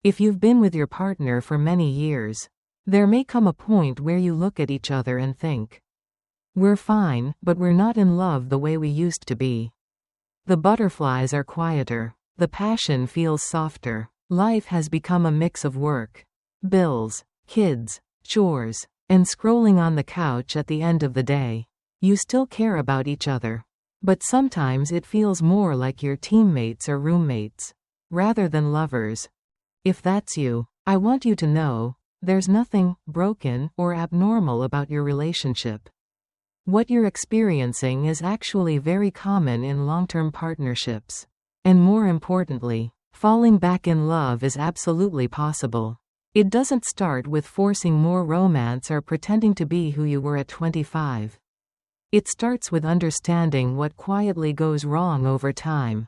If you've been with your partner for many years, there may come a point where you look at each other and think, we're fine, but we're not in love the way we used to be. The butterflies are quieter. The passion feels softer. Life has become a mix of work, bills, kids, chores, and scrolling on the couch at the end of the day. You still care about each other, but sometimes it feels more like you're teammates or roommates, rather than lovers. If that's you, I want you to know, there's nothing broken or abnormal about your relationship. What you're experiencing is actually very common in long-term partnerships. And more importantly, falling back in love is absolutely possible. It doesn't start with forcing more romance or pretending to be who you were at 25. It starts with understanding what quietly goes wrong over time.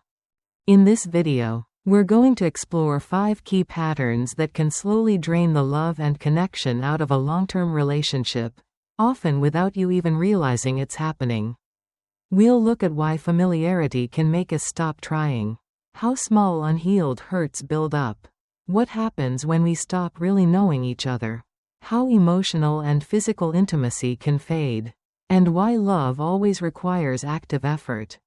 In this video, we're going to explore 5 key patterns that can slowly drain the love and connection out of a long-term relationship, often without you even realizing it's happening. We'll look at why familiarity can make us stop trying, how small unhealed hurts build up, what happens when we stop really knowing each other, how emotional and physical intimacy can fade, and why love always requires active effort.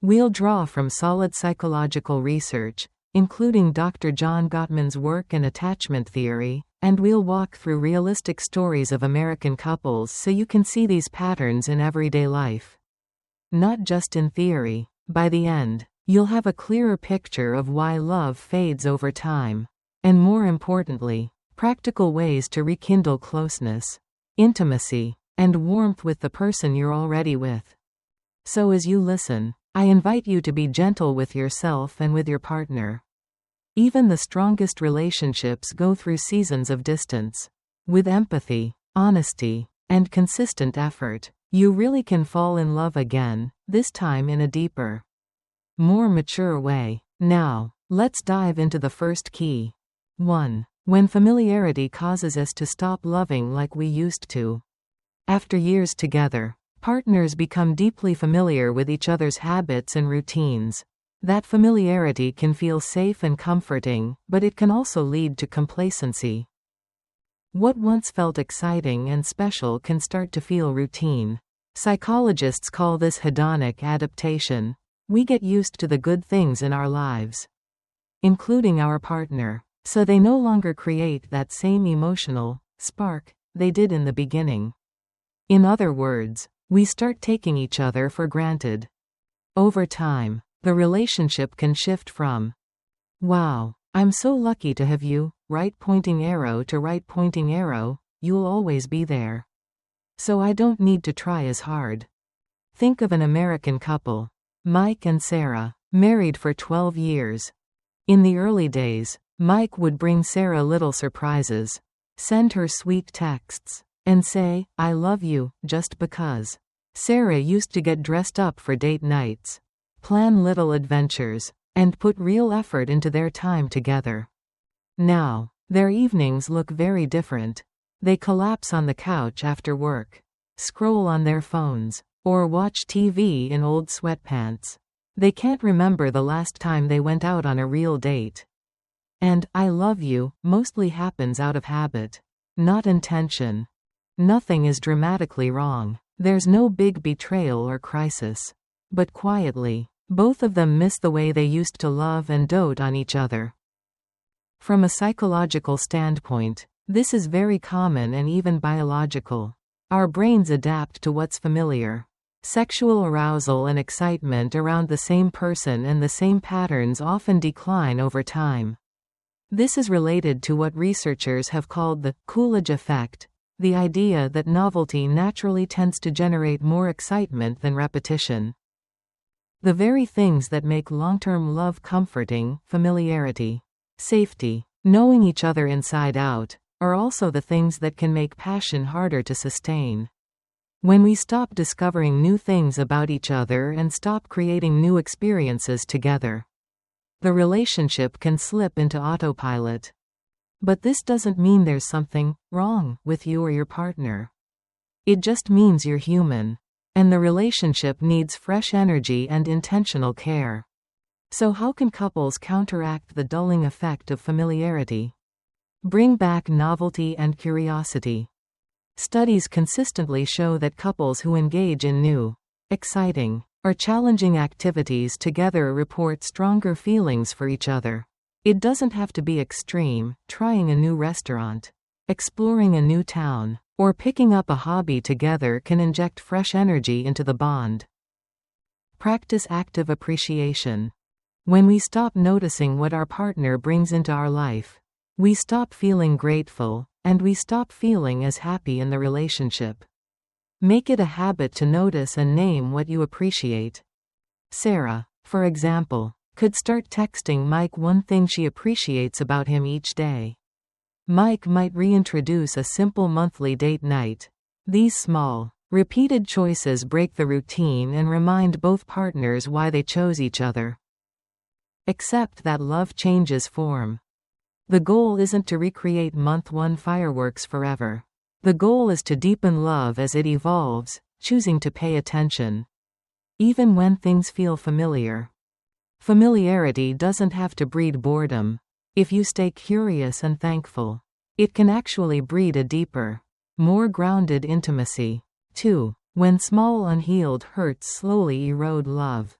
We'll draw from solid psychological research, including Dr. John Gottman's work in attachment theory, and we'll walk through realistic stories of American couples so you can see these patterns in everyday life. Not just in theory. By the end, you'll have a clearer picture of why love fades over time, and more importantly, practical ways to rekindle closeness, intimacy, and warmth with the person you're already with. So as you listen, I invite you to be gentle with yourself and with your partner. Even the strongest relationships go through seasons of distance. With empathy, honesty, and consistent effort, you really can fall in love again, this time in a deeper, more mature way. Now, let's dive into the first key. 1. When familiarity causes us to stop loving like we used to. After years together, partners become deeply familiar with each other's habits and routines. That familiarity can feel safe and comforting, but it can also lead to complacency. What once felt exciting and special can start to feel routine. Psychologists call this hedonic adaptation. We get used to the good things in our lives, including our partner, so they no longer create that same emotional spark they did in the beginning. In other words, we start taking each other for granted. Over time, the relationship can shift from, wow, I'm so lucky to have you, right pointing arrow, to right pointing arrow, you'll always be there, so I don't need to try as hard. Think of an American couple, Mike and Sarah, married for 12 years. In the early days, Mike would bring Sarah little surprises, send her sweet texts, and say, I love you, just because. Sarah used to get dressed up for date nights, plan little adventures, and put real effort into their time together. Now, their evenings look very different. They collapse on the couch after work, scroll on their phones, or watch TV in old sweatpants. They can't remember the last time they went out on a real date. And, I love you, mostly happens out of habit, not intention. Nothing is dramatically wrong. There's no big betrayal or crisis. But quietly, both of them miss the way they used to love and dote on each other. From a psychological standpoint, this is very common and even biological. Our brains adapt to what's familiar. Sexual arousal and excitement around the same person and the same patterns often decline over time. This is related to what researchers have called the Coolidge effect, the idea that novelty naturally tends to generate more excitement than repetition. The very things that make long-term love comforting, familiarity, safety, knowing each other inside out, are also the things that can make passion harder to sustain. When we stop discovering new things about each other and stop creating new experiences together, the relationship can slip into autopilot. But this doesn't mean there's something wrong with you or your partner. It just means you're human, and the relationship needs fresh energy and intentional care. So how can couples counteract the dulling effect of familiarity? Bring back novelty and curiosity. Studies consistently show that couples who engage in new, exciting, or challenging activities together report stronger feelings for each other. It doesn't have to be extreme. Trying a new restaurant, exploring a new town, or picking up a hobby together can inject fresh energy into the bond. Practice active appreciation. When we stop noticing what our partner brings into our life, we stop feeling grateful, and we stop feeling as happy in the relationship. Make it a habit to notice and name what you appreciate. Sarah, for example, could start texting Mike one thing she appreciates about him each day. Mike might reintroduce a simple monthly date night. These small, repeated choices break the routine and remind both partners why they chose each other. Accept that love changes form. The goal isn't to recreate month one fireworks forever. The goal is to deepen love as it evolves, choosing to pay attention. Even when things feel familiar. Familiarity doesn't have to breed boredom. If you stay curious and thankful, it can actually breed a deeper, more grounded intimacy. 2. When small unhealed hurts slowly erode love.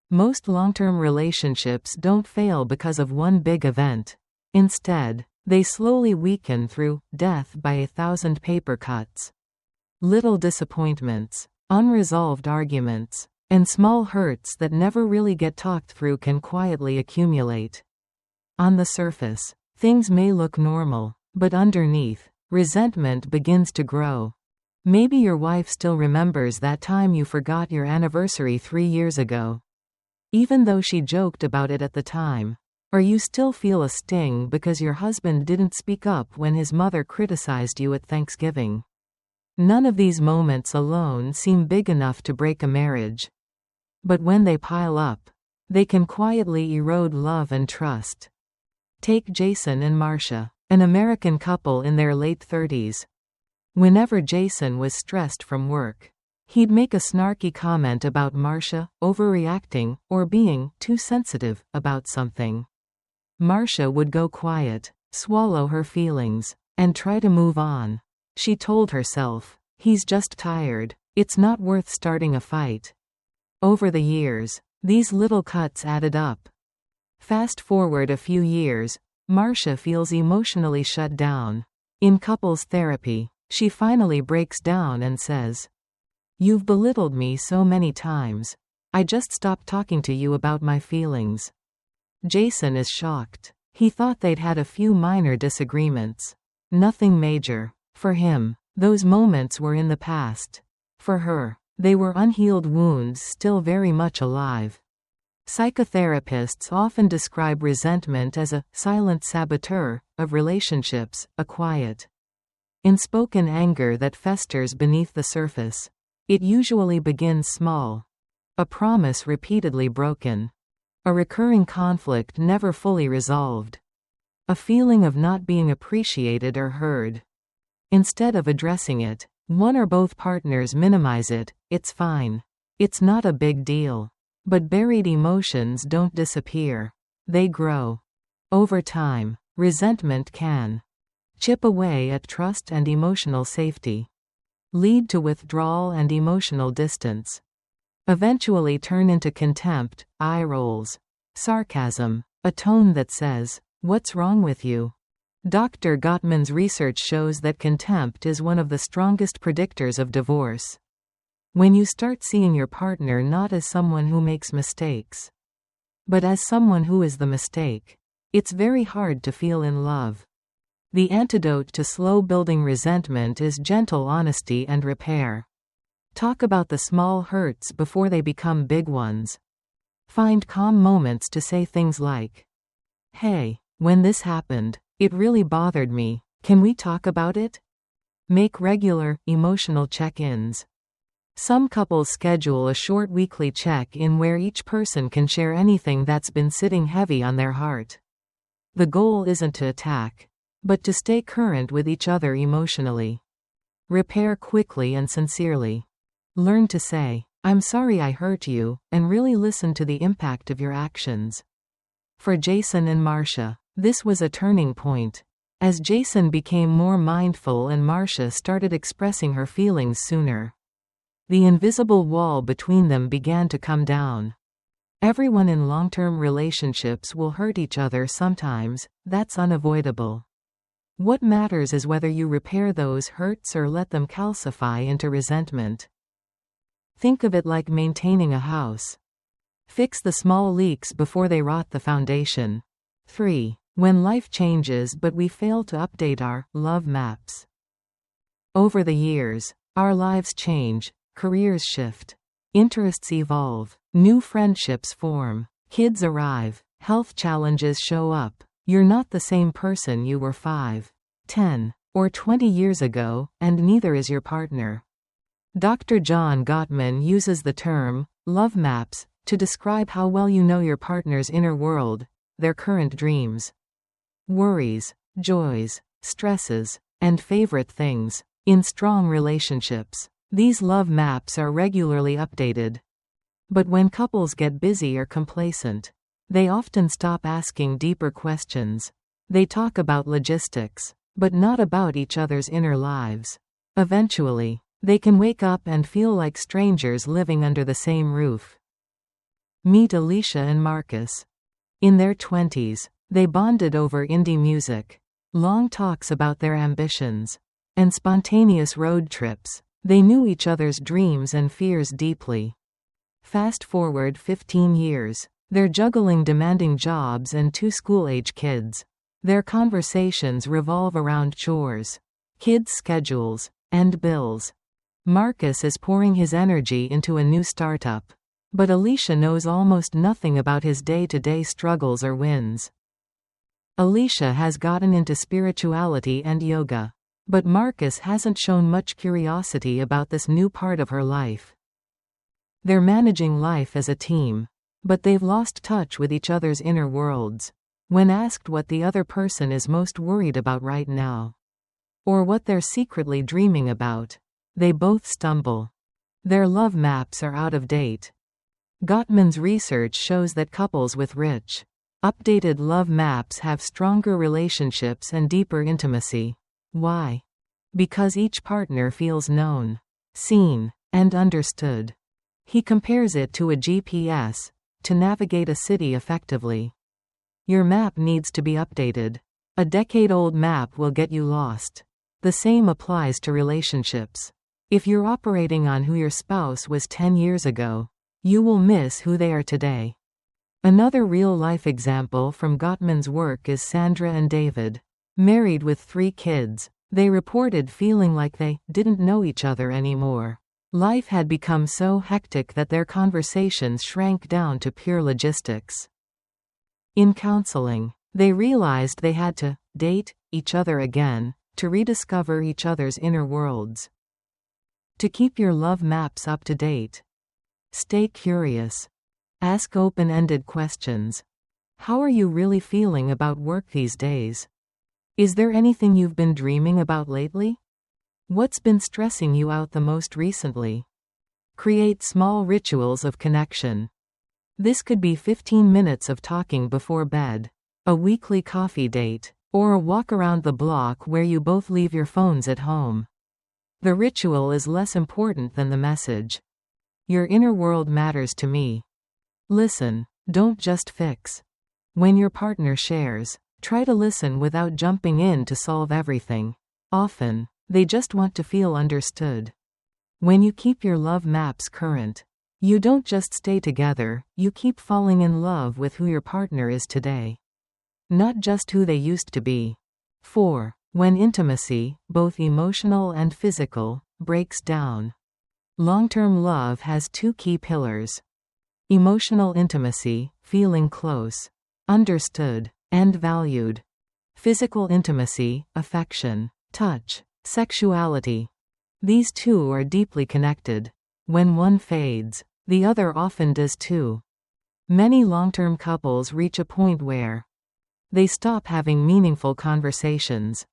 Most long-term relationships don't fail because of one big event. Instead, they slowly weaken through death by 1,000 paper cuts. Little disappointments, unresolved arguments, and small hurts that never really get talked through can quietly accumulate. On the surface, things may look normal, but underneath, resentment begins to grow. Maybe your wife still remembers that time you forgot your anniversary 3 years ago, even though she joked about it at the time. Or you still feel a sting because your husband didn't speak up when his mother criticized you at Thanksgiving. None of these moments alone seem big enough to break a marriage. But when they pile up, they can quietly erode love and trust. Take Jason and Marcia, an American couple in their late 30s. Whenever Jason was stressed from work, he'd make a snarky comment about Marcia overreacting or being too sensitive about something. Marcia would go quiet, swallow her feelings, and try to move on. She told herself, "He's just tired. It's not worth starting a fight." Over the years, these little cuts added up. Fast forward a few years, Marcia feels emotionally shut down. In couples therapy, she finally breaks down and says, "You've belittled me so many times. I just stopped talking to you about my feelings." Jason is shocked. He thought they'd had a few minor disagreements. Nothing major. For him, those moments were in the past. For her, they were unhealed wounds still very much alive. Psychotherapists often describe resentment as a silent saboteur of relationships, a quiet, unspoken anger that festers beneath the surface. It usually begins small. A promise repeatedly broken. A recurring conflict never fully resolved. A feeling of not being appreciated or heard. Instead of addressing it, one or both partners minimize it. "It's fine. It's not a big deal." But buried emotions don't disappear. They grow. Over time, resentment can chip away at trust and emotional safety, lead to withdrawal and emotional distance, eventually turn into contempt, eye rolls, sarcasm, a tone that says, "What's wrong with you?" Dr. Gottman's research shows that contempt is one of the strongest predictors of divorce. When you start seeing your partner not as someone who makes mistakes, but as someone who is the mistake, it's very hard to feel in love. The antidote to slow building resentment is gentle honesty and repair. Talk about the small hurts before they become big ones. Find calm moments to say things like, "Hey, when this happened, it really bothered me. Can we talk about it?" Make regular, emotional check-ins. Some couples schedule a short weekly check-in where each person can share anything that's been sitting heavy on their heart. The goal isn't to attack, but to stay current with each other emotionally. Repair quickly and sincerely. Learn to say, "I'm sorry I hurt you," and really listen to the impact of your actions. For Jason and Marcia, this was a turning point. As Jason became more mindful and Marcia started expressing her feelings sooner, the invisible wall between them began to come down. Everyone in long-term relationships will hurt each other sometimes, that's unavoidable. What matters is whether you repair those hurts or let them calcify into resentment. Think of it like maintaining a house. Fix the small leaks before they rot the foundation. 3. When life changes but we fail to update our love maps. Over the years, our lives change, careers shift, interests evolve, new friendships form, kids arrive, health challenges show up. You're not the same person you were 5, 10, or 20 years ago, and neither is your partner. Dr. John Gottman uses the term love maps to describe how well you know your partner's inner world, their current dreams, worries, joys, stresses, and favorite things. In strong relationships, these love maps are regularly updated. But when couples get busy or complacent, they often stop asking deeper questions. They talk about logistics, but not about each other's inner lives. Eventually, they can wake up and feel like strangers living under the same roof. Meet Alicia and Marcus. In their 20s, they bonded over indie music, long talks about their ambitions, and spontaneous road trips. They knew each other's dreams and fears deeply. Fast forward 15 years. They're juggling demanding jobs and 2 school-age kids. Their conversations revolve around chores, kids' schedules, and bills. Marcus is pouring his energy into a new startup, but Alicia knows almost nothing about his day-to-day struggles or wins. Alicia has gotten into spirituality and yoga, but Marcus hasn't shown much curiosity about this new part of her life. They're managing life as a team, but they've lost touch with each other's inner worlds. When asked what the other person is most worried about right now, or what they're secretly dreaming about, they both stumble. Their love maps are out of date. Gottman's research shows that couples with rich, updated love maps have stronger relationships and deeper intimacy. Why? Because each partner feels known, seen, and understood. He compares it to a GPS, to navigate a city effectively. Your map needs to be updated. A decade-old map will get you lost. The same applies to relationships. If you're operating on who your spouse was 10 years ago, you will miss who they are today. Another real-life example from Gottman's work is Sandra and David. Married with 3 kids, they reported feeling like they didn't know each other anymore. Life had become so hectic that their conversations shrank down to pure logistics. In counseling, they realized they had to date each other again to rediscover each other's inner worlds. To keep your love maps up to date, stay curious. Ask open-ended questions. How are you really feeling about work these days? Is there anything you've been dreaming about lately? What's been stressing you out the most recently? Create small rituals of connection. This could be 15 minutes of talking before bed, a weekly coffee date, or a walk around the block where you both leave your phones at home. The ritual is less important than the message. Your inner world matters to me. Listen, don't just fix. When your partner shares, try to listen without jumping in to solve everything. Often, they just want to feel understood. When you keep your love maps current, you don't just stay together, you keep falling in love with who your partner is today, not just who they used to be. 4. When intimacy, both emotional and physical, breaks down. Long-term love has 2 key pillars. Emotional intimacy, feeling close, understood, and valued. Physical intimacy, affection, touch, sexuality. These 2 are deeply connected. When one fades, the other often does too. Many long-term couples reach a point where they stop having meaningful conversations.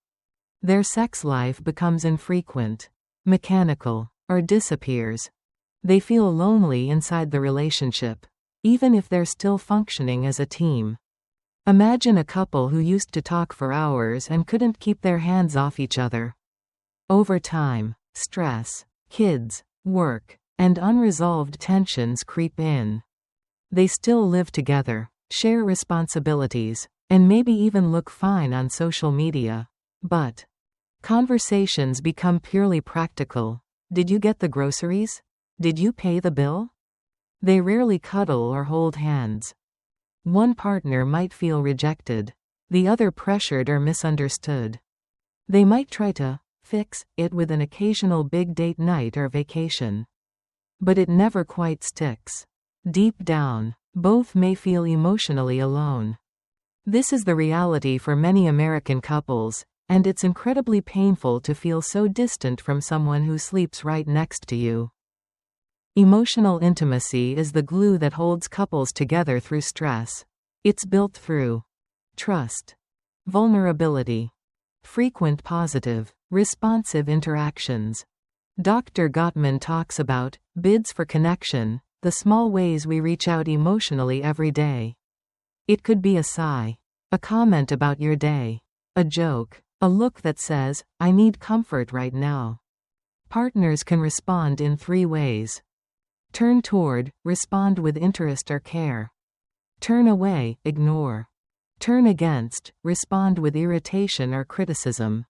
Their sex life becomes infrequent, mechanical, or disappears. They feel lonely inside the relationship, even if they're still functioning as a team. Imagine a couple who used to talk for hours and couldn't keep their hands off each other. Over time, stress, kids, work, and unresolved tensions creep in. They still live together, share responsibilities, and maybe even look fine on social media. But conversations become purely practical. Did you get the groceries? Did you pay the bill? They rarely cuddle or hold hands. One partner might feel rejected, the other pressured or misunderstood. They might try to fix it with an occasional big date night or vacation. But it never quite sticks. Deep down, both may feel emotionally alone. This is the reality for many American couples, and it's incredibly painful to feel so distant from someone who sleeps right next to you. Emotional intimacy is the glue that holds couples together through stress. It's built through trust, vulnerability, frequent positive, responsive interactions. Dr. Gottman talks about bids for connection, the small ways we reach out emotionally every day. It could be a sigh, a comment about your day, a joke, a look that says, "I need comfort right now." Partners can respond in 3 ways. Turn toward, respond with interest or care. Turn away, ignore. Turn against, respond with irritation or criticism.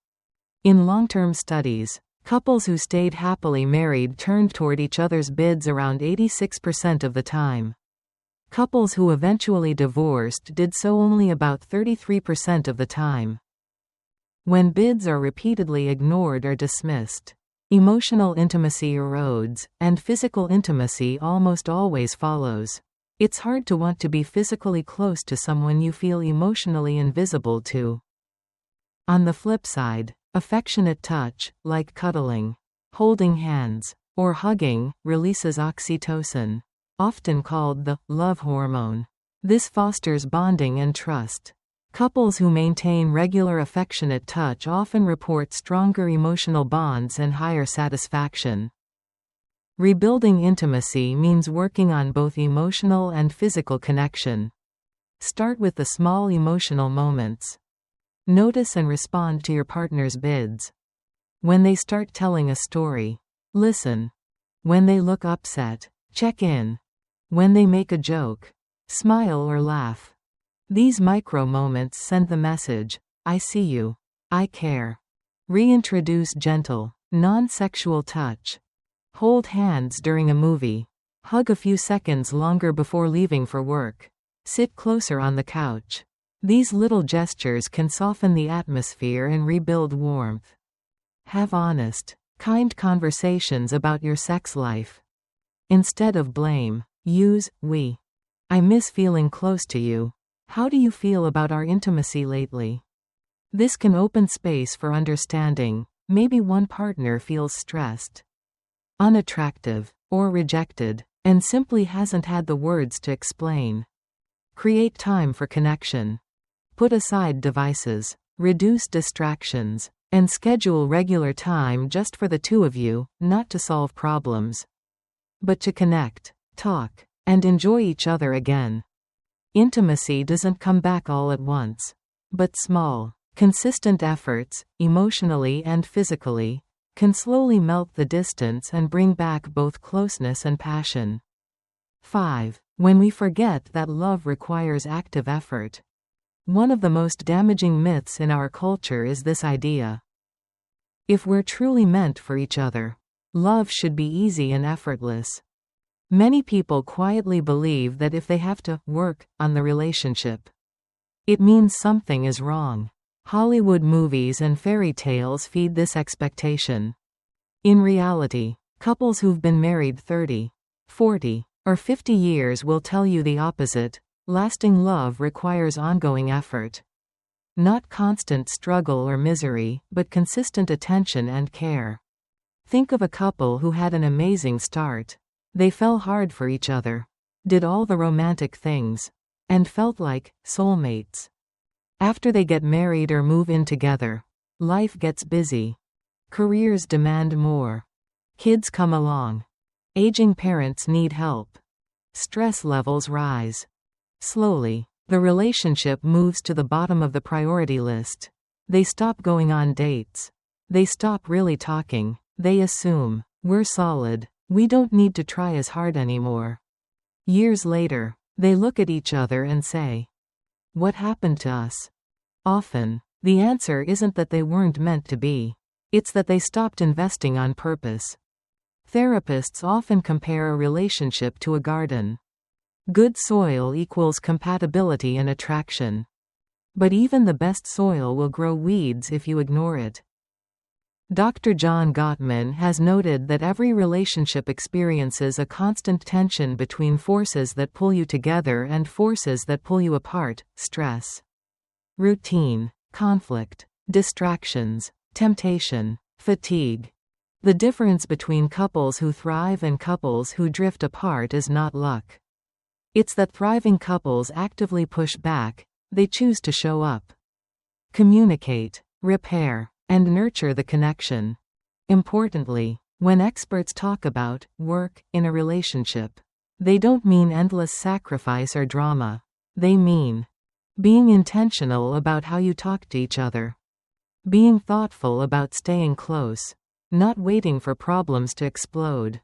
In long-term studies, couples who stayed happily married turned toward each other's bids around 86% of the time. Couples who eventually divorced did so only about 33% of the time. When bids are repeatedly ignored or dismissed, emotional intimacy erodes, and physical intimacy almost always follows. It's hard to want to be physically close to someone you feel emotionally invisible to. On the flip side, affectionate touch, like cuddling, holding hands, or hugging, releases oxytocin, often called the love hormone. This fosters bonding and trust. Couples who maintain regular affectionate touch often report stronger emotional bonds and higher satisfaction. Rebuilding intimacy means working on both emotional and physical connection. Start with the small emotional moments. Notice and respond to your partner's bids. When they start telling a story, listen. When they look upset, check in. When they make a joke, smile or laugh. These micro moments send the message, "I see you. I care." Reintroduce gentle, non-sexual touch. Hold hands during a movie. Hug a few seconds longer before leaving for work. Sit closer on the couch. These little gestures can soften the atmosphere and rebuild warmth. Have honest, kind conversations about your sex life. Instead of blame, use "we." I miss feeling close to you. How do you feel about our intimacy lately? This can open space for understanding. Maybe one partner feels stressed, unattractive, or rejected, and simply hasn't had the words to explain. Create time for connection. Put aside devices, reduce distractions, and schedule regular time just for the two of you, not to solve problems, but to connect, talk, and enjoy each other again. Intimacy doesn't come back all at once, but small, consistent efforts, emotionally and physically, can slowly melt the distance and bring back both closeness and passion. 5. When we forget that love requires active effort. One of the most damaging myths in our culture is this idea. If we're truly meant for each other, love should be easy and effortless. Many people quietly believe that if they have to work on the relationship, it means something is wrong. Hollywood movies and fairy tales feed this expectation. In reality, couples who've been married 30, 40, or 50 years will tell you the opposite. Lasting love requires ongoing effort. Not constant struggle or misery, but consistent attention and care. Think of a couple who had an amazing start. They fell hard for each other, did all the romantic things, and felt like soulmates. After they get married or move in together, life gets busy. Careers demand more. Kids come along. Aging parents need help. Stress levels rise. Slowly, the relationship moves to the bottom of the priority list. They stop going on dates. They stop really talking. They assume, we're solid. We don't need to try as hard anymore. Years later, they look at each other and say, what happened to us? Often, the answer isn't that they weren't meant to be. It's that they stopped investing on purpose. Therapists often compare a relationship to a garden. Good soil equals compatibility and attraction. But even the best soil will grow weeds if you ignore it. Dr. John Gottman has noted that every relationship experiences a constant tension between forces that pull you together and forces that pull you apart: stress, routine, conflict, distractions, temptation, fatigue. The difference between couples who thrive and couples who drift apart is not luck. It's that thriving couples actively push back, they choose to show up. Communicate, repair, and nurture the connection. Importantly, when experts talk about work in a relationship, they don't mean endless sacrifice or drama. They mean being intentional about how you talk to each other. Being thoughtful about staying close, not waiting for problems to explode.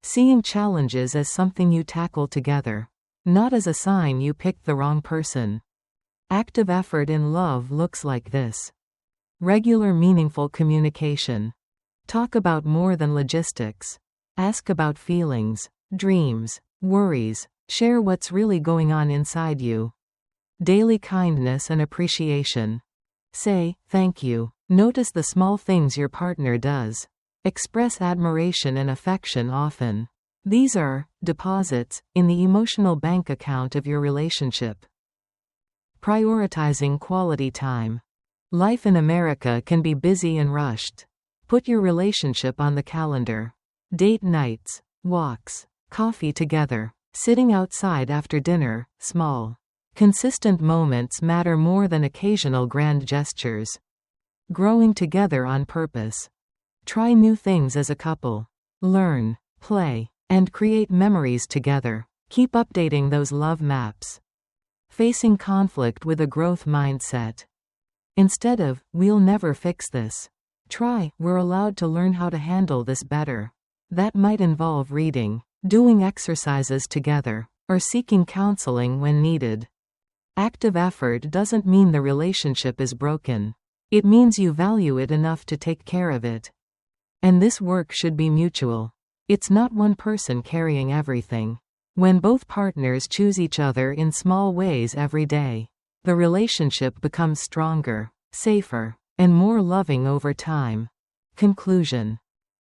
Seeing challenges as something you tackle together, not as a sign you picked the wrong person. Active effort in love looks like this. Regular meaningful communication. Talk about more than logistics. Ask about feelings, dreams, worries. Share what's really going on inside you. Daily kindness and appreciation. Say, thank you. Notice the small things your partner does. Express admiration and affection often. These are deposits in the emotional bank account of your relationship. Prioritizing quality time. Life in America can be busy and rushed. Put your relationship on the calendar. Date nights, walks, coffee together, sitting outside after dinner. Small, consistent moments matter more than occasional grand gestures. Growing together on purpose. Try new things as a couple. Learn, play, and create memories together. Keep updating those love maps. Facing conflict with a growth mindset. Instead of, we'll never fix this, try, we're allowed to learn how to handle this better. That might involve reading, doing exercises together, or seeking counseling when needed. Active effort doesn't mean the relationship is broken. It means you value it enough to take care of it. And this work should be mutual. It's not one person carrying everything. When both partners choose each other in small ways every day, the relationship becomes stronger, safer, and more loving over time. Conclusion.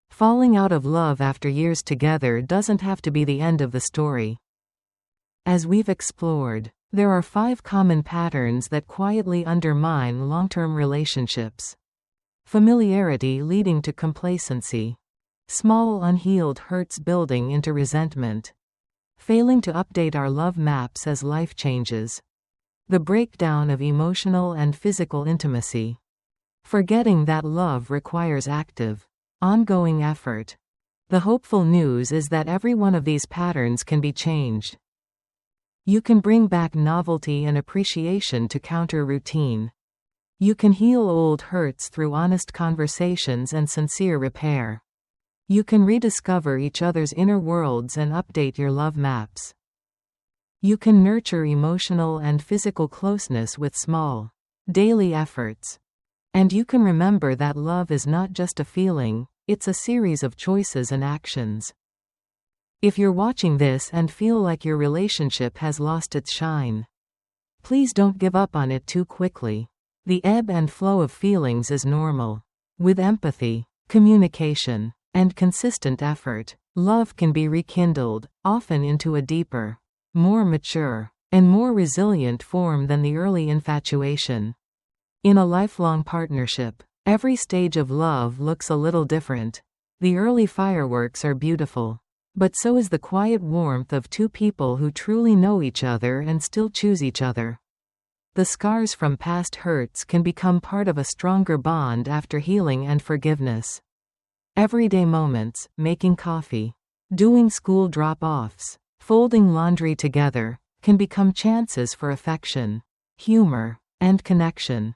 Falling out of love after years together doesn't have to be the end of the story. As we've explored, there are 5 common patterns that quietly undermine long-term relationships. Familiarity leading to complacency. Small unhealed hurts building into resentment. Failing to update our love maps as life changes. The breakdown of emotional and physical intimacy. Forgetting that love requires active, ongoing effort. The hopeful news is that every one of these patterns can be changed. You can bring back novelty and appreciation to counter routine. You can heal old hurts through honest conversations and sincere repair. You can rediscover each other's inner worlds and update your love maps. You can nurture emotional and physical closeness with small, daily efforts. And you can remember that love is not just a feeling, it's a series of choices and actions. If you're watching this and feel like your relationship has lost its shine, please don't give up on it too quickly. The ebb and flow of feelings is normal. With empathy, communication, and consistent effort, love can be rekindled, often into a deeper, more mature, and more resilient form than the early infatuation. In a lifelong partnership, every stage of love looks a little different. The early fireworks are beautiful, but so is the quiet warmth of 2 people who truly know each other and still choose each other. The scars from past hurts can become part of a stronger bond after healing and forgiveness. Everyday moments, making coffee, Doing school drop-offs, folding laundry together, can become chances for affection, humor, and connection.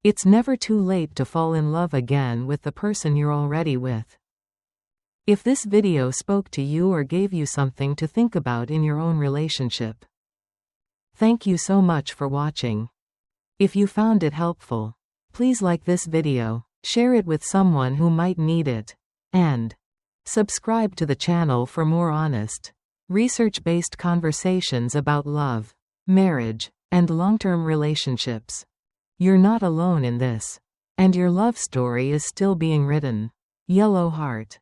It's never too late to fall in love again with the person you're already with. If this video spoke to you or gave you something to think about in your own relationship, thank you so much for watching. If you found it helpful, please like this video, share it with someone who might need it, and subscribe to the channel for more honest, research-based conversations about love, marriage, and long-term relationships. You're not alone in this. And your love story is still being written. Yellow Heart.